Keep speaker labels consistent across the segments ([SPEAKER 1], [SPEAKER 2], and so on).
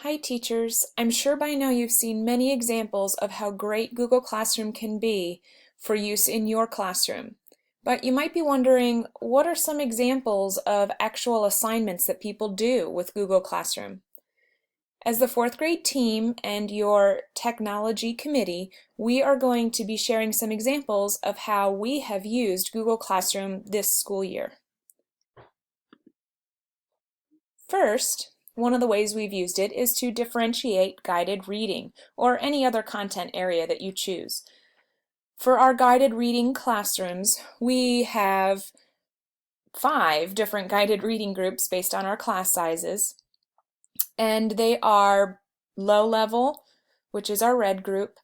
[SPEAKER 1] Hi teachers, I'm sure by now you've seen many examples of how great Google Classroom can be for use in your classroom. But you might be wondering, what are some examples of actual assignments that people do with Google Classroom? As the fourth grade team and your technology committee, we are going to be sharing some examples of how we have used Google Classroom this school year. First, one of the ways we've used it is to differentiate guided reading or any other content area that you choose. For our guided reading classrooms, we have 5 different guided reading groups based on our class sizes, and they are low level, which is our red group,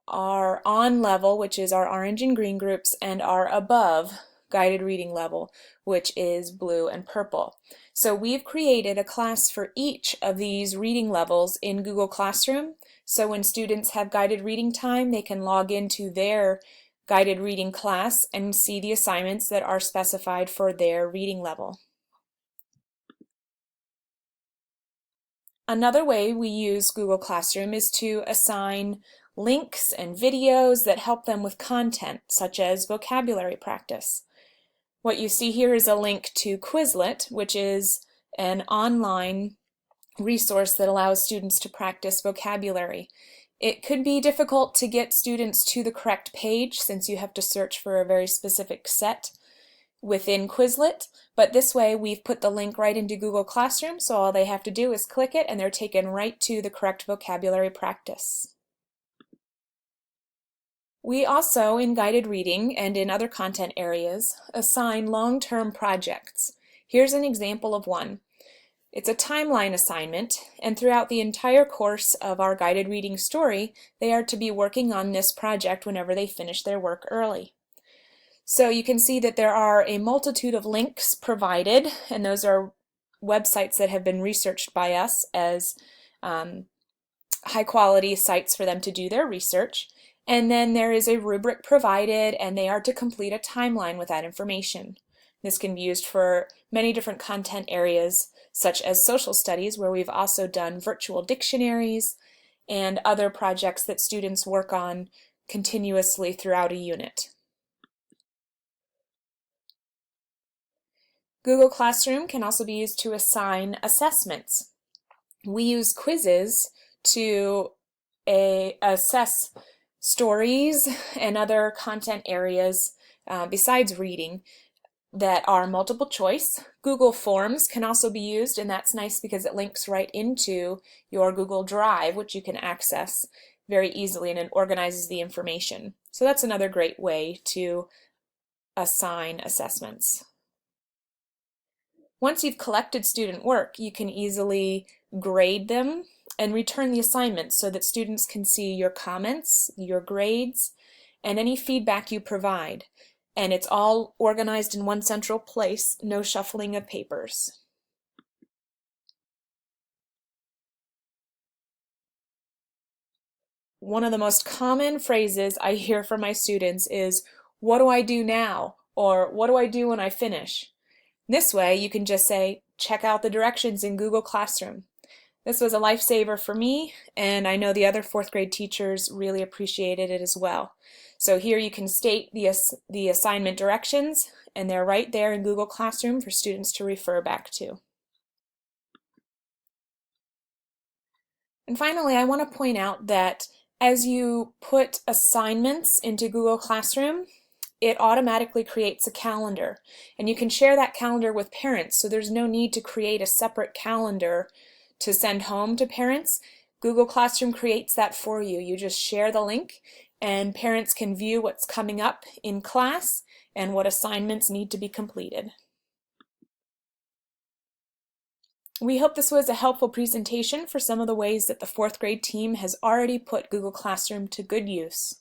[SPEAKER 1] our on level, which is our orange and green groups, and our above guided reading level, which is blue and purple. So we've created a class for each of these reading levels in Google Classroom. So when students have guided reading time, they can log into their guided reading class and see the assignments that are specified for their reading level. Another way we use Google Classroom is to assign links and videos that help them with content, such as vocabulary practice. What you see here is a link to Quizlet, which is an online resource that allows students to practice vocabulary. It could be difficult to get students to the correct page since you have to search for a very specific set within Quizlet, but this way we've put the link right into Google Classroom, so all they have to do is click it and they're taken right to the correct vocabulary practice. We also, in guided reading and in other content areas, assign long-term projects. Here's an example of one. It's a timeline assignment, and throughout the entire course of our guided reading story, they are to be working on this project whenever they finish their work early. So you can see that there are a multitude of links provided, and those are websites that have been researched by us as high-quality sites for them to do their research. And then there is a rubric provided, and they are to complete a timeline with that information. This can be used for many different content areas, such as social studies, where we've also done virtual dictionaries and other projects that students work on continuously throughout a unit. Google Classroom can also be used to assign assessments. We use quizzes to assess stories and other content areas besides reading that are multiple choice. Google Forms can also be used, and that's nice because it links right into your Google Drive, which you can access very easily, and it organizes the information. So that's another great way to assign assessments. Once you've collected student work, you can easily grade them and return the assignments so that students can see your comments, your grades, and any feedback you provide. And it's all organized in one central place, no shuffling of papers. One of the most common phrases I hear from my students is, "What do I do now?" or "What do I do when I finish?" This way you can just say, "Check out the directions in Google Classroom." This was a lifesaver for me, and I know the other fourth grade teachers really appreciated it as well. So here you can state the assignment directions, and they're right there in Google Classroom for students to refer back to. And finally, I want to point out that as you put assignments into Google Classroom, it automatically creates a calendar, and you can share that calendar with parents, so there's no need to create a separate calendar to send home to parents. Google Classroom creates that for you. You just share the link, and parents can view what's coming up in class and what assignments need to be completed. We hope this was a helpful presentation for some of the ways that the fourth grade team has already put Google Classroom to good use.